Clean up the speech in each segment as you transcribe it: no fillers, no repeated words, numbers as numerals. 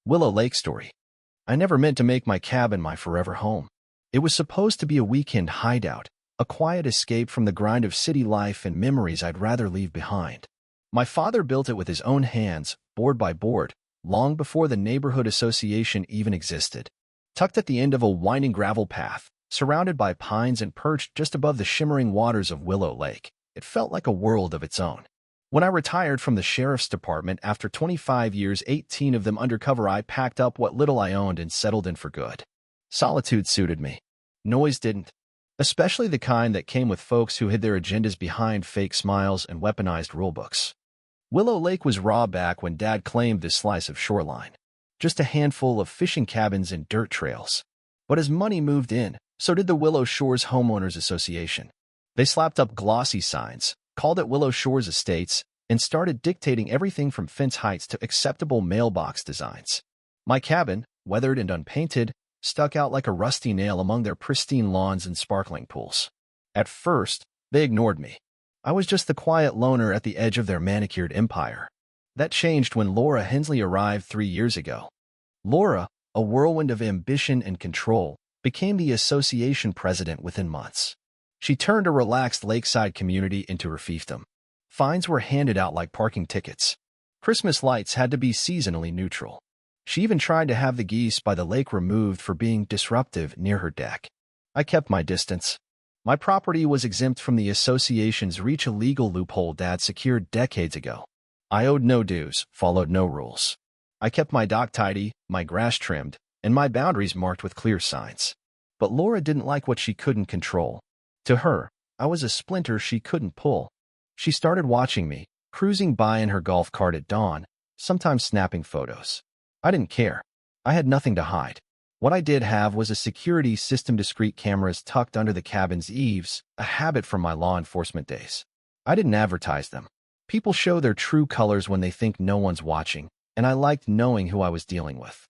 Willow Lake story. I never meant to make my cabin my forever home. It was supposed to be a weekend hideout, a quiet escape from the grind of city life and memories I'd rather leave behind. My father built it with his own hands, board by board, long before the neighborhood association even existed. Tucked at the end of a winding gravel path, surrounded by pines and perched just above the shimmering waters of Willow Lake, it felt like a world of its own. When I retired from the sheriff's department after 25 years, 18 of them undercover, I packed up what little I owned and settled in for good. Solitude suited me. Noise didn't. Especially the kind that came with folks who hid their agendas behind fake smiles and weaponized rulebooks. Willow Lake was raw back when Dad claimed this slice of shoreline. Just a handful of fishing cabins and dirt trails. But as money moved in, so did the Willow Shores Homeowners Association. They slapped up glossy signs, called it Willow Shores Estates, and started dictating everything from fence heights to acceptable mailbox designs. My cabin, weathered and unpainted, stuck out like a rusty nail among their pristine lawns and sparkling pools. At first, they ignored me. I was just the quiet loner at the edge of their manicured empire. That changed when Laura Hensley arrived 3 years ago. Laura, a whirlwind of ambition and control, became the association president within months. She turned a relaxed lakeside community into her fiefdom. Fines were handed out like parking tickets. Christmas lights had to be seasonally neutral. She even tried to have the geese by the lake removed for being disruptive near her deck. I kept my distance. My property was exempt from the association's reach, a legal loophole Dad secured decades ago. I owed no dues, followed no rules. I kept my dock tidy, my grass trimmed, and my boundaries marked with clear signs. But Laura didn't like what she couldn't control. To her, I was a splinter she couldn't pull. She started watching me, cruising by in her golf cart at dawn, sometimes snapping photos. I didn't care. I had nothing to hide. What I did have was a security system, discreet cameras tucked under the cabin's eaves, a habit from my law enforcement days. I didn't advertise them. People show their true colors when they think no one's watching, and I liked knowing who I was dealing with.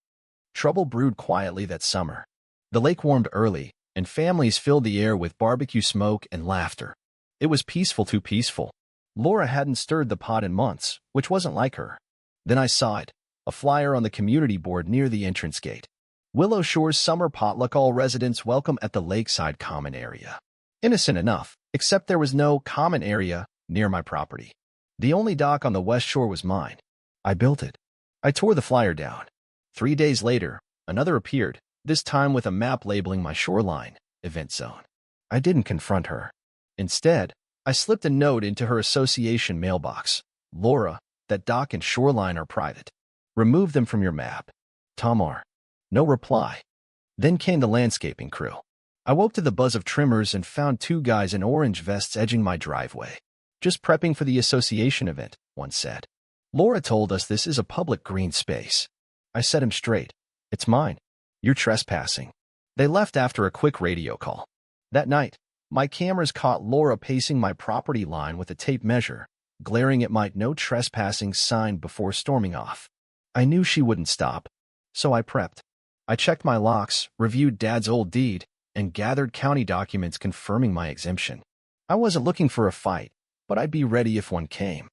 Trouble brewed quietly that summer. The lake warmed early, and families filled the air with barbecue smoke and laughter. It was peaceful, too peaceful. Laura hadn't stirred the pot in months, which wasn't like her. Then I saw it, a flyer on the community board near the entrance gate. Willow Shores Summer Potluck, all residents welcome at the lakeside common area. Innocent enough, except there was no common area near my property. The only dock on the west shore was mine. I built it. I tore the flyer down. 3 days later, another appeared, this time with a map labeling my shoreline, event zone. I didn't confront her. Instead, I slipped a note into her association mailbox. Laura, that dock and shoreline are private. Remove them from your map. Tamar. No reply. Then came the landscaping crew. I woke to the buzz of trimmers and found 2 guys in orange vests edging my driveway. Just prepping for the association event, one said. Laura told us this is a public green space. I set him straight. It's mine. You're trespassing. They left after a quick radio call. That night, my cameras caught Laura pacing my property line with a tape measure, glaring at my "no trespassing" sign before storming off. I knew she wouldn't stop, so I prepped. I checked my locks, reviewed Dad's old deed, and gathered county documents confirming my exemption. I wasn't looking for a fight, but I'd be ready if one came.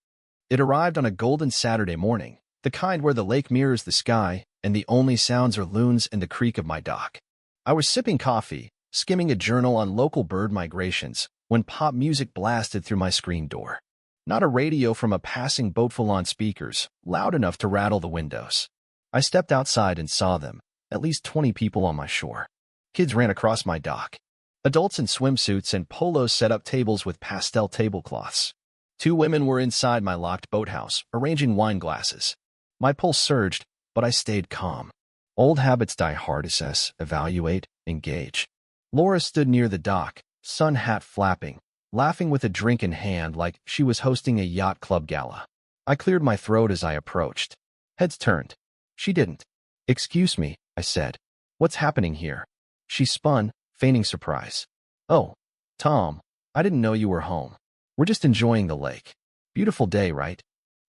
It arrived on a golden Saturday morning, the kind where the lake mirrors the sky, and the only sounds are loons and the creak of my dock. I was sipping coffee, skimming a journal on local bird migrations, when pop music blasted through my screen door. Not a radio from a passing boatful on speakers, loud enough to rattle the windows. I stepped outside and saw them, at least 20 people on my shore. Kids ran across my dock. Adults in swimsuits and polos set up tables with pastel tablecloths. 2 women were inside my locked boathouse, arranging wine glasses. My pulse surged, but I stayed calm. Old habits die hard. Assess, evaluate, engage. Laura stood near the dock, sun hat flapping, laughing with a drink in hand like she was hosting a yacht club gala. I cleared my throat as I approached. Heads turned. She didn't. Excuse me, I said. What's happening here? She spun, feigning surprise. Oh, Tom, I didn't know you were home. We're just enjoying the lake. Beautiful day, right?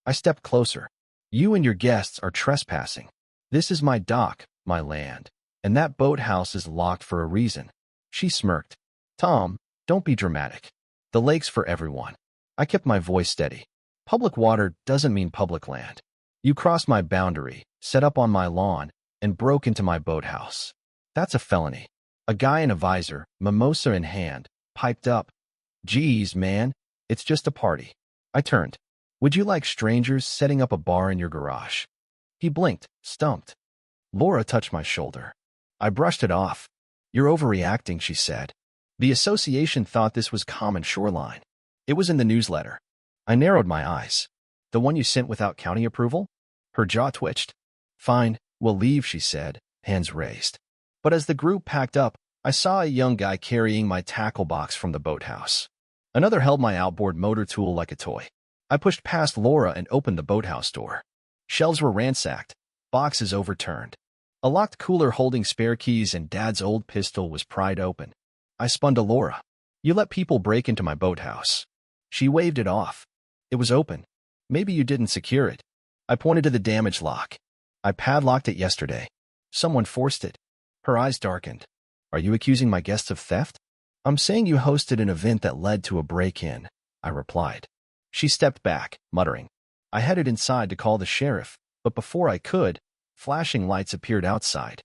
I stepped closer. You and your guests are trespassing. This is my dock, my land, and that boathouse is locked for a reason. She smirked. Tom, don't be dramatic. The lake's for everyone. I kept my voice steady. Public water doesn't mean public land. You crossed my boundary, set up on my lawn, and broke into my boathouse. That's a felony. A guy in a visor, mimosa in hand, piped up. Geez, man, it's just a party. I turned. Would you like strangers setting up a bar in your garage? He blinked, stumped. Laura touched my shoulder. I brushed it off. You're overreacting, she said. The association thought this was common shoreline. It was in the newsletter. I narrowed my eyes. The one you sent without county approval? Her jaw twitched. Fine, we'll leave, she said, hands raised. But as the group packed up, I saw a young guy carrying my tackle box from the boathouse. Another held my outboard motor tool like a toy. I pushed past Laura and opened the boathouse door. Shelves were ransacked, boxes overturned. A locked cooler holding spare keys and Dad's old pistol was pried open. I spun to Laura. You let people break into my boathouse. She waved it off. It was open. Maybe you didn't secure it. I pointed to the damaged lock. I padlocked it yesterday. Someone forced it. Her eyes darkened. Are you accusing my guests of theft? I'm saying you hosted an event that led to a break-in, I replied. She stepped back, muttering. I headed inside to call the sheriff, but before I could, flashing lights appeared outside.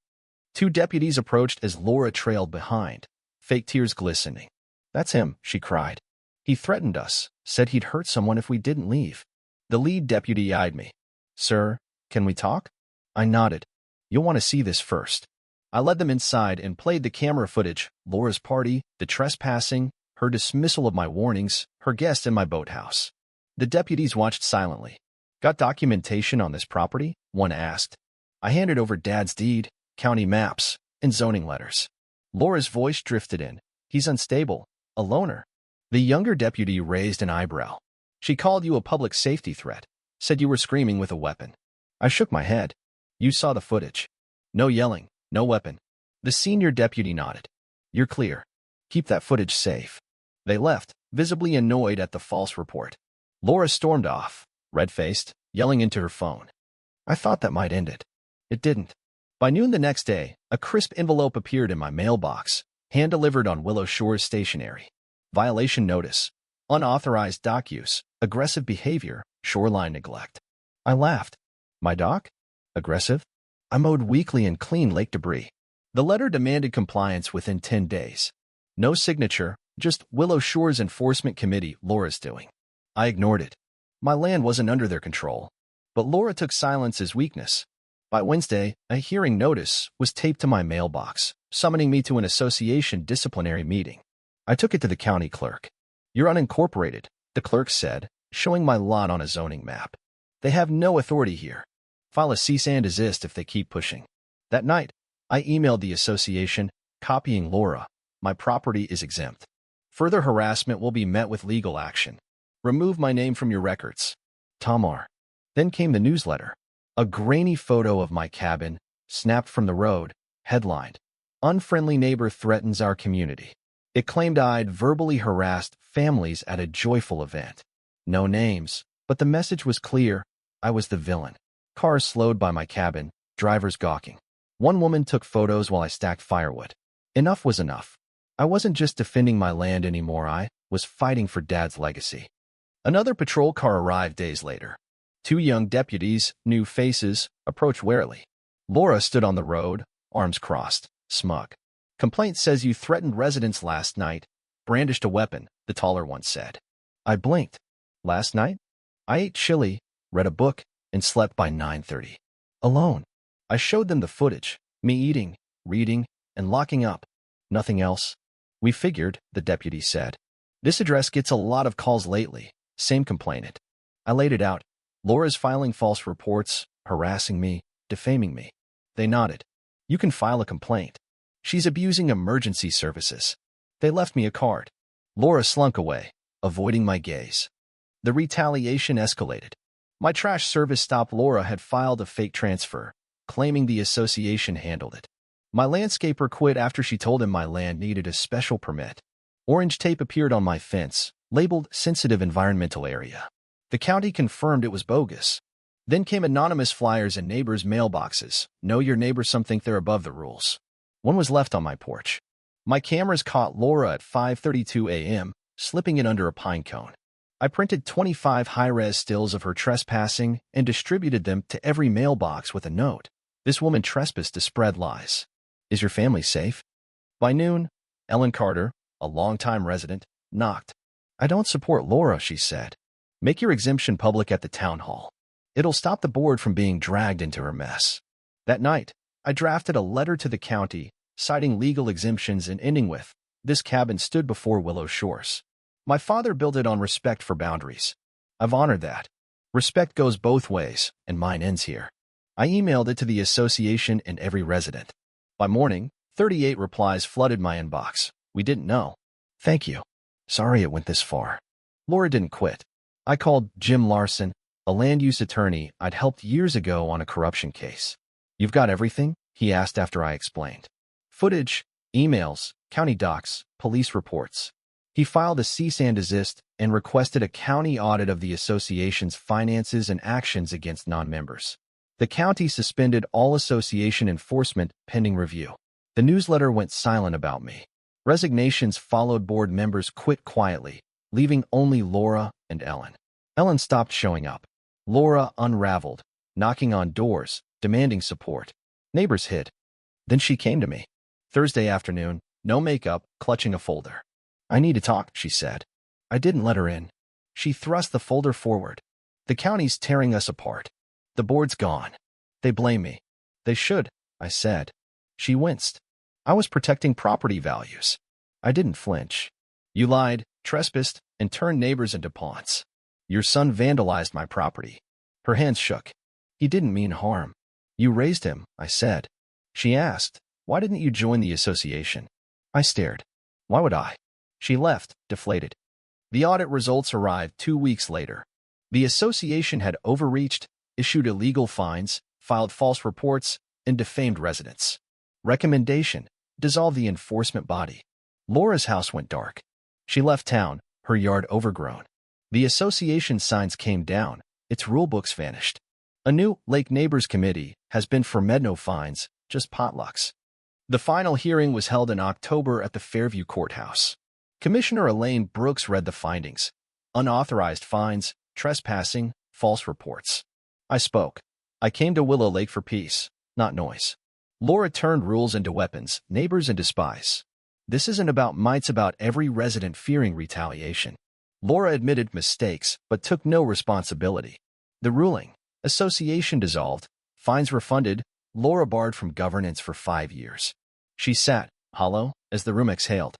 2 deputies approached as Laura trailed behind, fake tears glistening. That's him, she cried. He threatened us, said he'd hurt someone if we didn't leave. The lead deputy eyed me. Sir, can we talk? I nodded. You'll want to see this first. I led them inside and played the camera footage, Laura's party, the trespassing, her dismissal of my warnings, her guest in my boathouse. The deputies watched silently. Got documentation on this property? One asked. I handed over Dad's deed, county maps, and zoning letters. Laura's voice drifted in. He's unstable, a loner. The younger deputy raised an eyebrow. She called you a public safety threat, said you were screaming with a weapon. I shook my head. You saw the footage. No yelling, no weapon. The senior deputy nodded. You're clear. Keep that footage safe. They left, visibly annoyed at the false report. Laura stormed off, red-faced, yelling into her phone. I thought that might end it. It didn't. By noon the next day, a crisp envelope appeared in my mailbox, hand-delivered on Willow Shores stationery. Violation notice. Unauthorized dock use. Aggressive behavior. Shoreline neglect. I laughed. My dock? Aggressive? I mowed weekly and cleaned lake debris. The letter demanded compliance within 10 days. No signature, just Willow Shores Enforcement Committee, Laura's doing. I ignored it. My land wasn't under their control. But Laura took silence as weakness. By Wednesday, a hearing notice was taped to my mailbox, summoning me to an association disciplinary meeting. I took it to the county clerk. You're unincorporated, the clerk said, showing my lot on a zoning map. They have no authority here. File a cease and desist if they keep pushing. That night, I emailed the association, copying Laura. My property is exempt. Further harassment will be met with legal action. Remove my name from your records. Tamar. Then came the newsletter. A grainy photo of my cabin, snapped from the road, headlined, Unfriendly Neighbor Threatens Our Community. It claimed I'd verbally harassed families at a joyful event. No names, but the message was clear. I was the villain. Cars slowed by my cabin, drivers gawking. One woman took photos while I stacked firewood. Enough was enough. I wasn't just defending my land anymore, I was fighting for Dad's legacy. Another patrol car arrived days later. 2 young deputies, new faces, approached warily. Laura stood on the road, arms crossed, smug. Complaint says you threatened residents last night, brandished a weapon, the taller one said. I blinked. Last night? I ate chili, read a book, and slept by 9:30. Alone. I showed them the footage, me eating, reading, and locking up. Nothing else. We figured, the deputy said. This address gets a lot of calls lately. Same complainant. I laid it out. Laura's filing false reports, harassing me, defaming me. They nodded. You can file a complaint. She's abusing emergency services. They left me a card. Laura slunk away, avoiding my gaze. The retaliation escalated. My trash service stop Laura had filed a fake transfer, claiming the association handled it. My landscaper quit after she told him my land needed a special permit. Orange tape appeared on my fence, labeled Sensitive Environmental Area. The county confirmed it was bogus. Then came anonymous flyers in neighbors' mailboxes. Know your neighbor, some think they're above the rules. One was left on my porch. My cameras caught Laura at 5:32 a.m., slipping it under a pine cone. I printed 25 high-res stills of her trespassing and distributed them to every mailbox with a note. This woman trespassed to spread lies. Is your family safe? By noon, Ellen Carter, a longtime resident, knocked. I don't support Laura, she said. Make your exemption public at the town hall. It'll stop the board from being dragged into her mess. That night, I drafted a letter to the county, citing legal exemptions and ending with, this cabin stood before Willow Shores. My father built it on respect for boundaries. I've honored that. Respect goes both ways, and mine ends here. I emailed it to the association and every resident. By morning, 38 replies flooded my inbox. We didn't know. Thank you. Sorry it went this far. Laura didn't quit. I called Jim Larson, a land use attorney I'd helped years ago on a corruption case. You've got everything? He asked after I explained. Footage, emails, county docs, police reports. He filed a cease and desist and requested a county audit of the association's finances and actions against non-members. The county suspended all association enforcement pending review. The newsletter went silent about me. Resignations followed. Board members quit quietly, leaving only Laura and Ellen. Ellen stopped showing up. Laura unraveled, knocking on doors, demanding support. Neighbors hid. Then she came to me. Thursday afternoon, no makeup, clutching a folder. I need to talk, she said. I didn't let her in. She thrust the folder forward. The county's tearing us apart. The board's gone. They blame me. They should, I said. She winced. I was protecting property values. I didn't flinch. You lied, trespassed, and turned neighbors into pawns. Your son vandalized my property. Her hands shook. He didn't mean harm. You raised him, I said. She asked, why didn't you join the association? I stared. Why would I? She left, deflated. The audit results arrived 2 weeks later. The association had overreached, issued illegal fines, filed false reports, and defamed residents. Recommendation: dissolve the enforcement body. Laura's house went dark. She left town, her yard overgrown. The association signs came down, its rulebooks vanished. A new Lake Neighbors Committee has been formed. No fines, just potlucks. The final hearing was held in October at the Fairview Courthouse. Commissioner Elaine Brooks read the findings: unauthorized fines, trespassing, false reports. I spoke. I came to Willow Lake for peace, not noise. Laura turned rules into weapons, neighbors into spies. This isn't about might, it's about every resident fearing retaliation. Laura admitted mistakes, but took no responsibility. The ruling: association dissolved, fines refunded, Laura barred from governance for 5 years. She sat, hollow, as the room exhaled.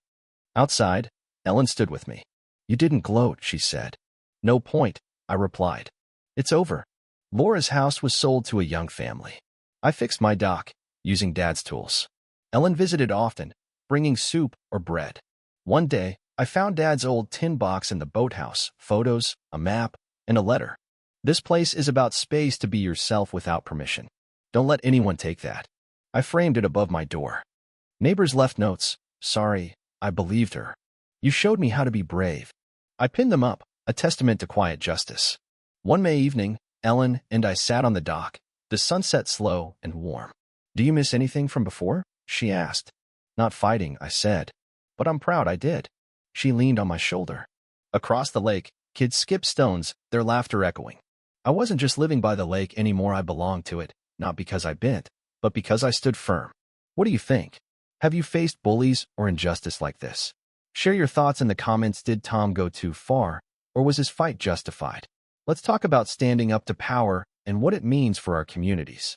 Outside, Ellen stood with me. You didn't gloat, she said. No point, I replied. It's over. Laura's house was sold to a young family. I fixed my dock, using Dad's tools. Ellen visited often, bringing soup or bread. One day, I found Dad's old tin box in the boathouse, photos, a map, and a letter. This place is about space to be yourself without permission. Don't let anyone take that. I framed it above my door. Neighbors left notes. Sorry, I believed her. You showed me how to be brave. I pinned them up, a testament to quiet justice. One May evening, Ellen and I sat on the dock, the sunset slow and warm. Do you miss anything from before? She asked. Not fighting, I said. But I'm proud I did. She leaned on my shoulder. Across the lake, kids skipped stones, their laughter echoing. I wasn't just living by the lake anymore, I belonged to it, not because I bent, but because I stood firm. What do you think? Have you faced bullies or injustice like this? Share your thoughts in the comments. Did Tom go too far, or was his fight justified? Let's talk about standing up to power and what it means for our communities.